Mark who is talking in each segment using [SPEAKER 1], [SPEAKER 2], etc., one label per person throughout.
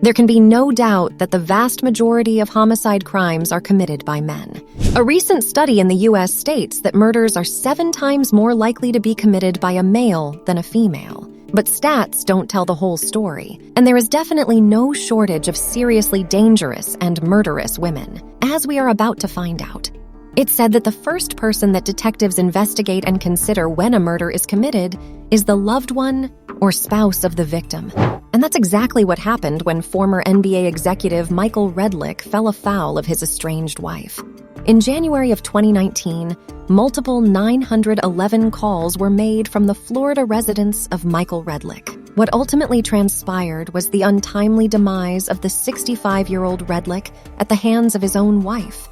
[SPEAKER 1] There can be no doubt that the vast majority of homicide crimes are committed by men. A recent study in the U.S. states that murders are 7 times more likely to be committed by a male than a female. But stats don't tell the whole story, and there is definitely no shortage of seriously dangerous and murderous women, as we are about to find out. It's said that the first person that detectives investigate and consider when a murder is committed is the loved one or spouse of the victim. And that's exactly what happened when former NBA executive Michael Redlick fell afoul of his estranged wife. In January of 2019, multiple 911 calls were made from the Florida residence of Michael Redlick. What ultimately transpired was the untimely demise of the 65-year-old Redlick at the hands of his own wife.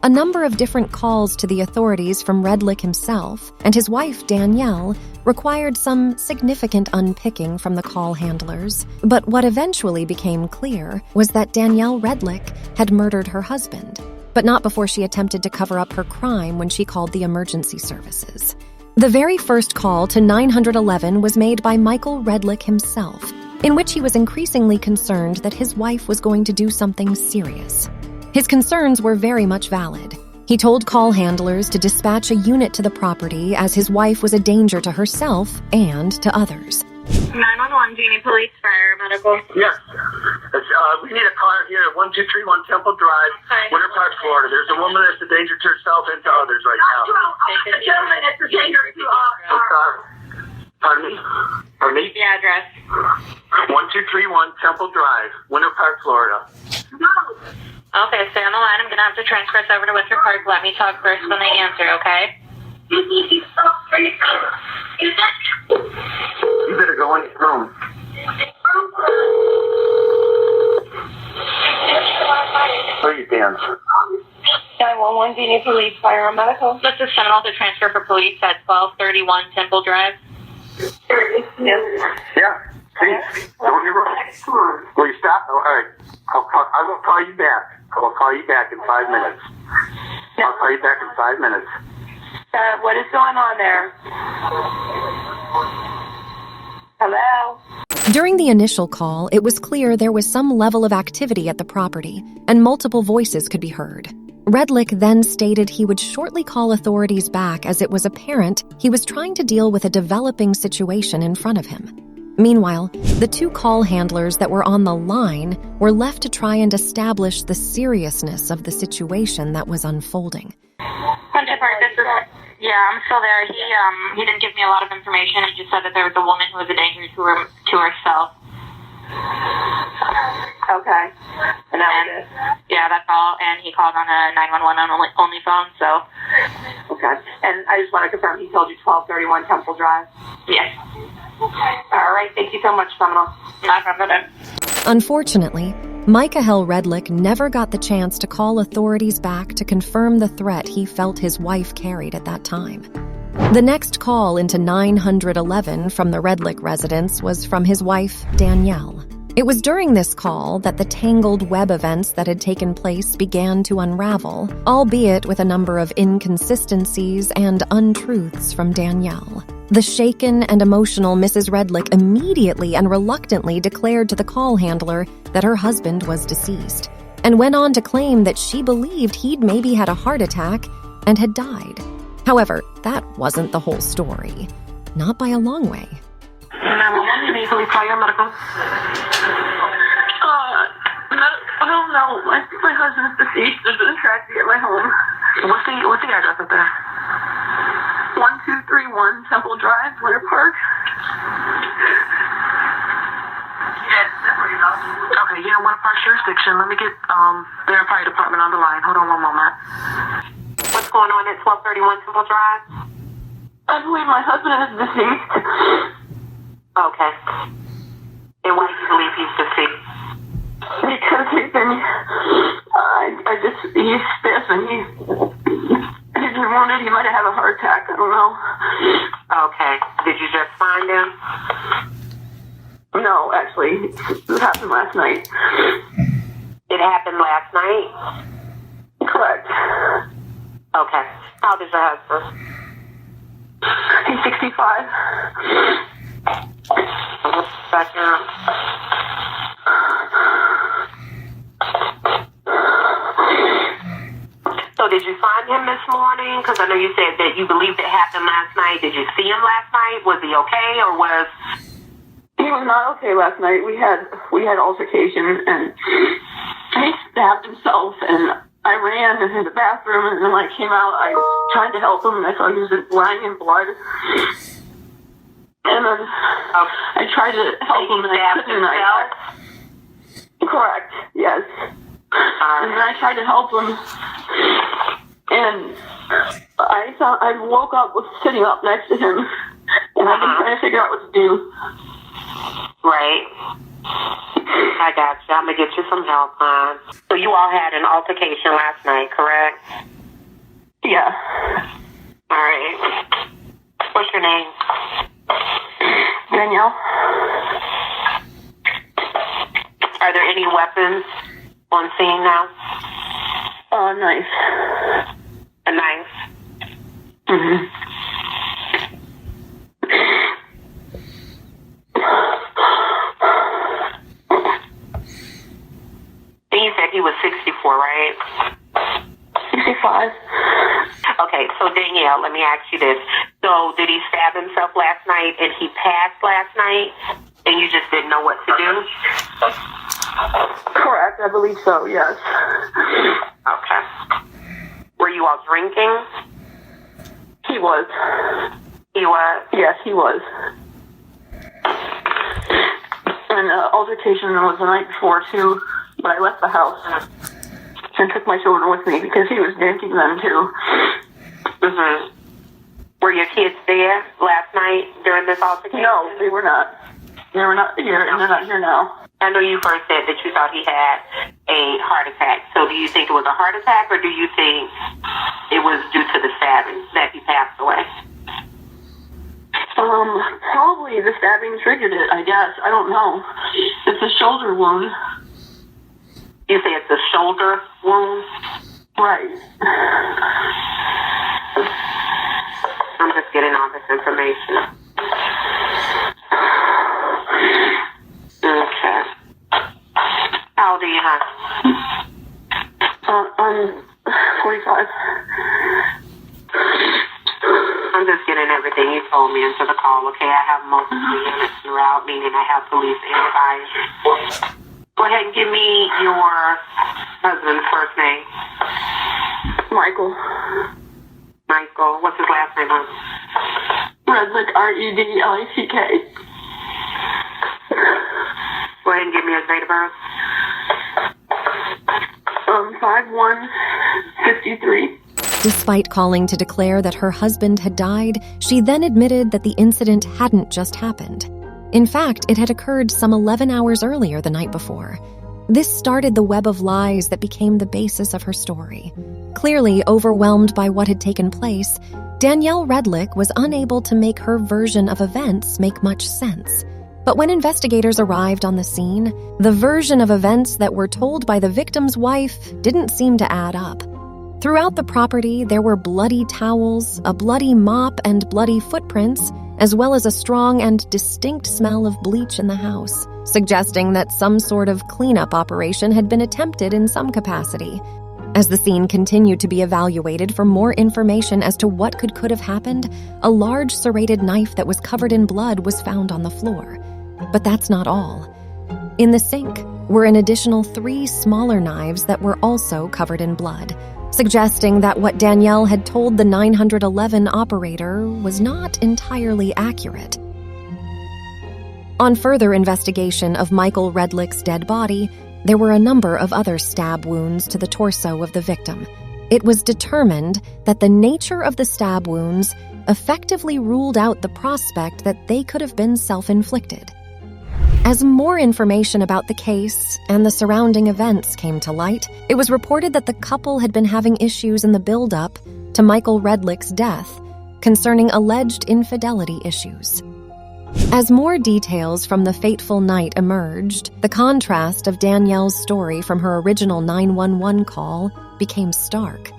[SPEAKER 1] A number of different calls to the authorities from Redlick himself and his wife, Danielle, required some significant unpicking from the call handlers. But what eventually became clear was that Danielle Redlick had murdered her husband, but not before she attempted to cover up her crime when she called the emergency services. The very first call to 911 was made by Michael Redlick himself, in which he was increasingly concerned that his wife was going to do something serious. His concerns were very much valid. He told call handlers to dispatch a unit to the property as his wife was a danger to herself and to others.
[SPEAKER 2] 911, do you need police, fire, medical?
[SPEAKER 3] Yes. We need a car here at 1231 Temple Drive, Winter Park, Florida. There's a woman that's a danger to herself and to others right now.
[SPEAKER 2] A gentleman that's a danger to
[SPEAKER 3] Pardon me? Pardon me?
[SPEAKER 2] The address.
[SPEAKER 3] 1231 Temple Drive, Winter Park, Florida.
[SPEAKER 2] No. Okay, stay on the line. I'm going to have to transfer us over to Winter Park. Let me talk first when they answer, okay?
[SPEAKER 3] You better go in your room. Please dance.
[SPEAKER 2] 911, do you need police, fire, or medical? This is Seminole to transfer for police at 1231 Temple Drive.
[SPEAKER 3] Yeah. Please, go in your room. Will you stop? Oh, all right. I will call you back. I will call you back in 5 minutes. I'll call you back in 5 minutes.
[SPEAKER 2] What is going on there? Hello?
[SPEAKER 1] During the initial call, it was clear there was some level of activity at the property, and multiple voices could be heard. Redlick then stated he would shortly call authorities back as it was apparent he was trying to deal with a developing situation in front of him. Meanwhile, the 2 call handlers that were on the line were left to try and establish the seriousness of the situation that was unfolding.
[SPEAKER 2] Yeah, I'm still there. He didn't give me a lot of information. He just said that there was a woman who was a danger to herself.
[SPEAKER 4] Okay. And that was it?
[SPEAKER 2] Yeah, that's all. And he called on a 911 only phone, so.
[SPEAKER 4] Okay. And I just want to confirm, he told you 1231 Temple Drive?
[SPEAKER 2] Yes.
[SPEAKER 4] All right. Thank you so much, Seminole.
[SPEAKER 2] No problem.
[SPEAKER 1] Unfortunately, Michael Redlick never got the chance to call authorities back to confirm the threat he felt his wife carried at that time. The next call into 911 from the Redlick residence was from his wife, Danielle. It was during this call that the tangled web events that had taken place began to unravel, albeit with a number of inconsistencies and untruths from Danielle. The shaken and emotional Mrs. Redlick immediately and reluctantly declared to the call handler that her husband was deceased, and went on to claim that she believed he'd maybe had a heart attack and had died. However, that wasn't the whole story. Not by a long way.
[SPEAKER 4] 911, you need police, fire, medical?
[SPEAKER 2] I don't know. I think my husband's deceased. There's been a tragedy at my home.
[SPEAKER 4] What's the address up there?
[SPEAKER 2] 1231 Temple Drive, Winter Park.
[SPEAKER 4] Okay, yeah, Winter Park jurisdiction. Let me get their fire department on the line. Hold on one moment. What's going on at 1231 Temple Drive?
[SPEAKER 2] I believe my husband is deceased.
[SPEAKER 4] Okay. And why do you believe he's deceased?
[SPEAKER 2] Because he's stiff and he's wounded. He might have had a heart attack. I don't know.
[SPEAKER 4] Okay. Did you just find him?
[SPEAKER 2] No, actually, it happened last night.
[SPEAKER 4] It happened last night?
[SPEAKER 2] Correct.
[SPEAKER 4] Okay. How old is your husband?
[SPEAKER 2] He's 65.
[SPEAKER 4] Second. So did you find him this morning? Because I know you said that you believed it happened last night. Did you see him last night? Was he okay, or was...
[SPEAKER 5] He was not okay last night. We had altercation, and he stabbed himself, and I ran into the bathroom, and then when I came out, I tried to help him, and I thought he was lying in blood. And then I tried to help him, and I couldn't. Correct, yes. And then I tried to help him, and I woke up sitting up next to him, and I've been trying to figure out what to do.
[SPEAKER 4] Right. I got you. I'm going to get you some help, hon. So you all had an altercation last night, correct?
[SPEAKER 5] Yeah.
[SPEAKER 4] All right. What's your name?
[SPEAKER 5] Danielle.
[SPEAKER 4] Are there any weapons on scene now?
[SPEAKER 5] Knife.
[SPEAKER 4] A knife?
[SPEAKER 5] Mm-hmm.
[SPEAKER 4] You said he was 64, right?
[SPEAKER 5] 65.
[SPEAKER 4] Okay, so Danielle, let me ask you this. So did he stab himself last night and he passed last night and you just didn't know what to do?
[SPEAKER 5] Correct, I believe so, yes.
[SPEAKER 4] Okay. Were you all drinking?
[SPEAKER 5] He was.
[SPEAKER 4] He was?
[SPEAKER 5] Yes, he was. And altercation was the night before, too, but I left the house and took my children with me because he was drinking them, too.
[SPEAKER 4] Mm-hmm. Were your kids there last night during this altercation?
[SPEAKER 5] No, they were not. They were not here, and they're not here now.
[SPEAKER 4] I know you first said that you thought he had a heart attack. So do you think it was a heart attack, or do you think it was due to the stabbing that he passed away?
[SPEAKER 5] Probably the stabbing triggered it, I guess. I don't know. It's a shoulder wound.
[SPEAKER 4] You say it's a shoulder wound?
[SPEAKER 5] Right.
[SPEAKER 4] I'm just getting all this information. Okay. How old are you, huh?
[SPEAKER 5] I'm 45.
[SPEAKER 4] I'm just getting everything you told me into the call, okay? I have multiple units throughout, meaning I have police and fire. Go ahead and give me your husband's first name.
[SPEAKER 5] Michael.
[SPEAKER 4] Michael. What's his last name, huh?
[SPEAKER 5] Redlick, Redlick.
[SPEAKER 4] Go ahead and give me his date of birth.
[SPEAKER 5] 5/1/53.
[SPEAKER 1] Despite calling to declare that her husband had died, she then admitted that the incident hadn't just happened. In fact, it had occurred some 11 hours earlier the night before. This started the web of lies that became the basis of her story. Clearly overwhelmed by what had taken place, Danielle Redlick was unable to make her version of events make much sense. But when investigators arrived on the scene, the version of events that were told by the victim's wife didn't seem to add up. Throughout the property, there were bloody towels, a bloody mop, and bloody footprints, as well as a strong and distinct smell of bleach in the house, suggesting that some sort of cleanup operation had been attempted in some capacity. As the scene continued to be evaluated for more information as to what could have happened, a large serrated knife that was covered in blood was found on the floor. But that's not all. In the sink were an additional 3 smaller knives that were also covered in blood, suggesting that what Danielle had told the 911 operator was not entirely accurate. On further investigation of Michael Redlick's dead body, there were a number of other stab wounds to the torso of the victim. It was determined that the nature of the stab wounds effectively ruled out the prospect that they could have been self-inflicted. As more information about the case and the surrounding events came to light, it was reported that the couple had been having issues in the build-up to Michael Redlick's death concerning alleged infidelity issues. As more details from the fateful night emerged, the contrast of Danielle's story from her original 911 call became stark.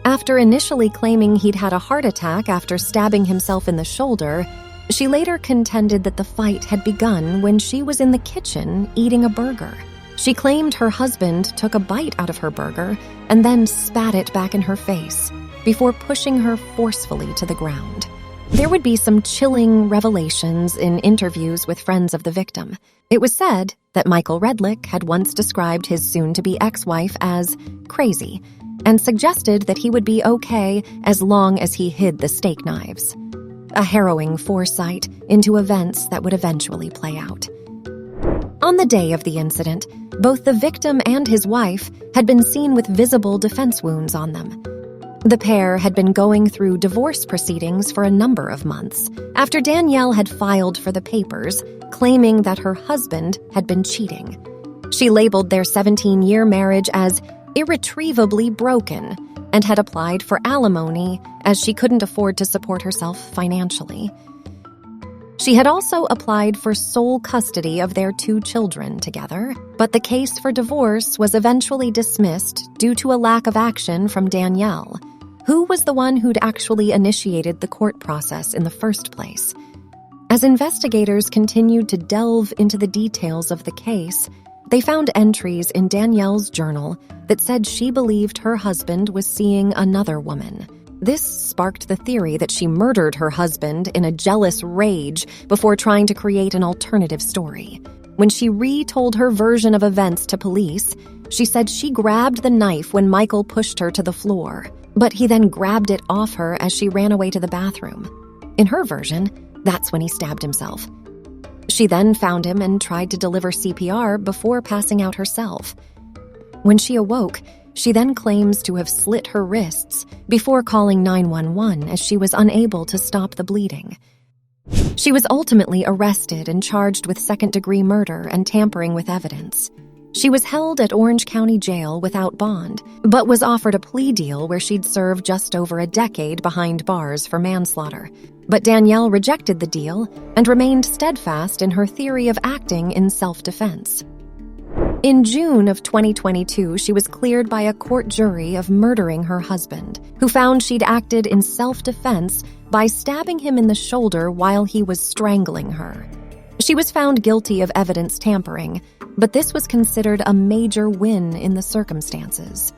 [SPEAKER 1] After initially claiming he'd had a heart attack after stabbing himself in the shoulder, she later contended that the fight had begun when she was in the kitchen eating a burger. She claimed her husband took a bite out of her burger and then spat it back in her face before pushing her forcefully to the ground. There would be some chilling revelations in interviews with friends of the victim. It was said that Michael Redlick had once described his soon-to-be ex-wife as crazy and suggested that he would be okay as long as he hid the steak knives. A harrowing foresight into events that would eventually play out. On the day of the incident, both the victim and his wife had been seen with visible defense wounds on them. The pair had been going through divorce proceedings for a number of months after Danielle had filed for the papers, claiming that her husband had been cheating. She labeled their 17-year marriage as irretrievably broken and had applied for alimony as she couldn't afford to support herself financially. She had also applied for sole custody of their 2 children together, but the case for divorce was eventually dismissed due to a lack of action from Danielle, who was the one who'd actually initiated the court process in the first place. As investigators continued to delve into the details of the case, they found entries in Danielle's journal that said she believed her husband was seeing another woman. This sparked the theory that she murdered her husband in a jealous rage before trying to create an alternative story. When she retold her version of events to police, she said she grabbed the knife when Michael pushed her to the floor, but he then grabbed it off her as she ran away to the bathroom. In her version, that's when he stabbed himself. She then found him and tried to deliver CPR before passing out herself. When she awoke, she then claims to have slit her wrists before calling 911 as she was unable to stop the bleeding. She was ultimately arrested and charged with second-degree murder and tampering with evidence. She was held at Orange County Jail without bond, but was offered a plea deal where she'd serve just over a decade behind bars for manslaughter. But Danielle rejected the deal and remained steadfast in her theory of acting in self-defense. In June of 2022, she was cleared by a court jury of murdering her husband, who found she'd acted in self-defense by stabbing him in the shoulder while he was strangling her. She was found guilty of evidence tampering, but this was considered a major win in the circumstances.